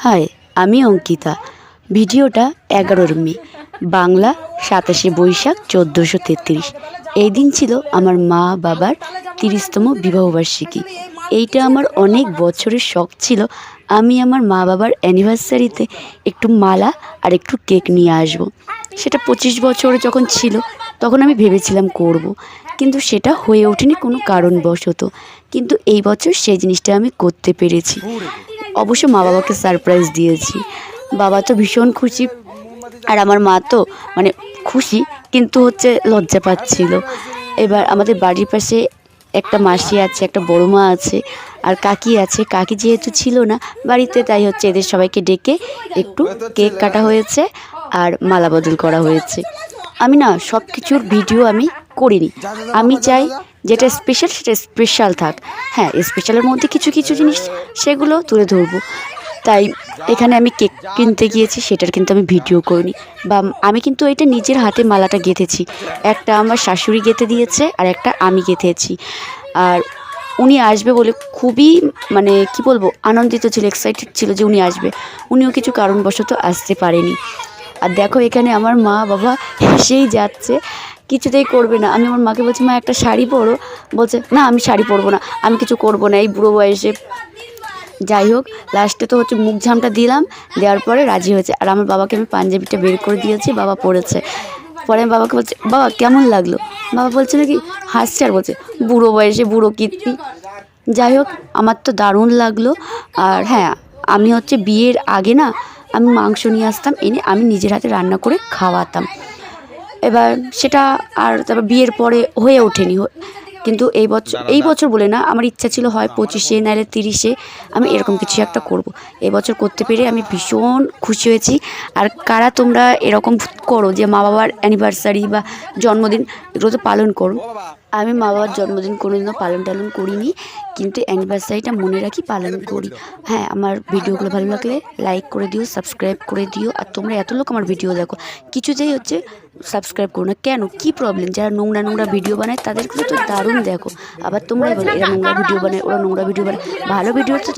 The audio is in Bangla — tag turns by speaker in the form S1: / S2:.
S1: হাই, আমি অঙ্কিতা। ভিডিওটা 11 মে, বাংলা 27 বৈশাখ 1433। এই দিন ছিল আমার মা বাবার 30তম বিবাহবার্ষিকী। এইটা আমার অনেক বছরের শখ ছিল, আমি আমার মা বাবার অ্যানিভার্সারিতে একটু মালা আর একটু কেক নিয়ে আসব। সেটা 25 বছর যখন ছিল তখন আমি ভেবেছিলাম করব, কিন্তু সেটা হয়ে ওঠেনি কোনো কারণবশত। কিন্তু এই বছর সেই জিনিসটা আমি করতে পেরেছি। অবশ্য মা বাবাকে সারপ্রাইজ দিয়েছি। বাবা তো ভীষণ খুশি, আর আমার মা তো মানে খুশি, কিন্তু লজ্জা পাচ্ছিল। এবার আমাদের বাড়ির পাশে একটা মাসি আছে, একটা বড় মা আছে, আর কাকি আছে। কাকি যেহেতু ছিল না বাড়িতে, তাই এদের সবাইকে ডেকে একটু কেক কাটা হয়েছে আর মালা বদল করা হয়েছে। আমি না সব কিছুর ভিডিও আমি করিনি, আমি চাই যেটা স্পেশাল সেটা স্পেশাল থাক। হ্যাঁ, স্পেশালের মধ্যে কিছু কিছু জিনিস সেগুলো তুলে ধরবো। তাই এখানে আমি কেক কিনতে গিয়েছি, সেটার কিন্তু আমি ভিডিও করিনি। বা আমি কিন্তু এটা নিজের হাতে মালাটা গেঁথেছি। একটা আমার শাশুড়ি গেঁথে দিয়েছে আর একটা আমি গেঁথেছি। আর উনি আসবে বলে খুবই কি বলবো, আনন্দিত ছিল, এক্সাইটেড ছিল যে উনি আসবে। উনিও কিছু কারণবশত আসতে পারেনি। আর দেখো এখানে আমার মা বাবা হেসেই যাচ্ছে, কিছুতেই করবে না। আমি আমার মাকে বলছি, মা একটা শাড়ি পরো। বলছে না, আমি শাড়ি পরবো না, আমি কিছু করবো না এই বুড়ো বয়সে। যাই হোক, লাস্টে তো মুখ ঝামটা দিলাম, দেওয়ার পরে রাজি হয়েছে। আর আমার বাবাকে আমি পাঞ্জাবিটা বের করে দিয়েছি, বাবা পরেছে। পরে আমি বাবাকে বলছি, বাবা কেমন লাগলো? বাবা বলছে নাকি, হাসছে আর বলছে বুড়ো বয়সে বুড়ো কীর্তি। যাই হোক, আমার তো দারুণ লাগলো। আর হ্যাঁ, আমি বিয়ের আগে না, আমি মাংস নিয়ে আসতাম, এনে আমি নিজের হাতে রান্না করে খাওয়াতাম। এবার সেটা আর তারপর বিয়ের পরে হয়ে ওঠেনি। কিন্তু এই বছর বলে না, আমার ইচ্ছা ছিল হয় 25-এ নাহলে 30-এ আমি এরকম কিছু একটা করব। এবছর করতে পেরে আমি ভীষণ খুশি হয়েছি। আর কারা তোমরা এরকম করো যে মা বাবার অ্যানিভার্সারি বা জন্মদিন এগুলো তো পালন করো? আমি মা বাবার জন্মদিন কোনোদিনও পালন করিনি, কিন্তু অ্যানিভার্সারিটা মনে রাখি, পালন করি। হ্যাঁ, আমার ভিডিওগুলো ভালো লাগলে লাইক করে দিও, সাবস্ক্রাইব করে দিও। আর তোমরা এত লোক আমার ভিডিও দেখো, কিছুতেই সাবস্ক্রাইব করো না কেন? কী প্রবলেম? যারা নোংরা নোংরা ভিডিও বানায় তাদেরগুলো তো দারুণ দেখো, আবার তোমরাই বলো এরা নোংরা ভিডিও বানায়, ওরা নোংরা ভিডিও বানায়। ভালো ভিডিও হচ্ছে